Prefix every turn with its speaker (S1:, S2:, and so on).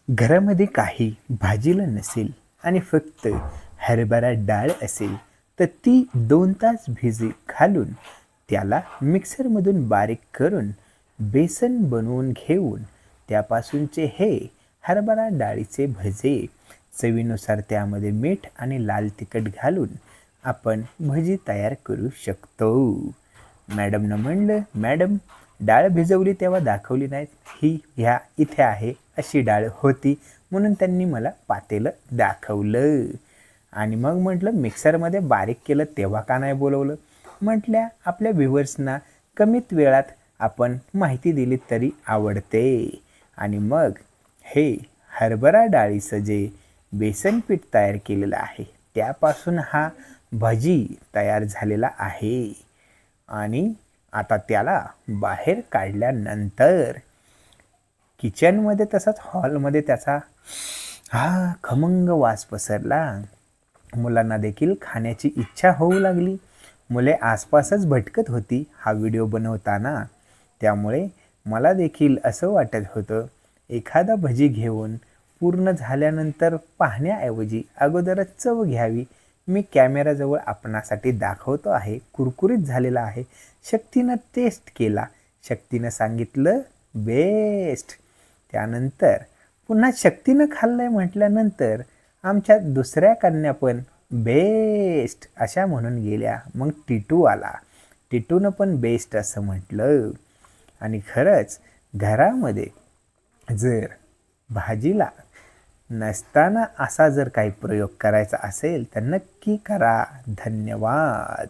S1: घरामध्ये काही भाजीला नसेल आणि फक्त हरभरा डाळ असेल तर ती 2 तास भिजत घालून त्याला मिक्सरमधून बारीक करून बेसन बनवून घेऊन त्यापासूनचे हे हरभरा डाळीचे भजे चवीनुसार त्यामध्ये मीठ आणि लाल तिखट घालून आपण भजी तयार करू शकतो. मॅडमनं म्हणलं, मॅडम डाळ भिजवली तेव्हा दाखवली नाहीत, ही ह्या इथे आहे अशी डाळ होती म्हणून त्यांनी मला पातेलं दाखवलं. आणि मग म्हटलं मिक्सरमध्ये बारीक केलं तेव्हा का नाही बोलवलं. म्हटल्या आपल्या व्ह्युअर्सना कमीत वेळात आपण माहिती दिली तरी आवडते. आणि मग हे हरभरा डाळीचं जे बेसन पीठ तयार केलेलं आहे त्यापासून हा भजी तयार झालेला आहे. आणि आता त्याला बाहेर काढल्यानंतर किचनमध्ये तसाच हॉलमध्ये त्याचा खमंग वास पसरला. मुलांना देखील खाण्याची इच्छा होऊ लागली. मुले आसपासच भटकत होती हा व्हिडिओ बनवताना. त्यामुळे मला देखील असं वाटत होतं एखादा भजी घेऊन पूर्ण झाल्यानंतर पाहण्याऐवजी अगोदरच चव घ्यावी. मी कॅमेराजवळ आपणासाठी दाखवतो आहे. कुरकुरीत झालेला आहे. शक्तीनं टेस्ट केला. शक्तीनं सांगितलं बेस्ट. त्यानंतर पुन्हा शक्तीनं खाल्लंय म्हटल्यानंतर आमच्या दुसऱ्या कन्या पण बेस्ट अशा म्हणून गेल्या. मग टिटू आला. टिटूनं पण बेस्ट असं म्हटलं. आणि खरंच घरामध्ये जर भाजीला नसताना असा जर काही प्रयोग करायचा असेल तर नक्की करा. धन्यवाद.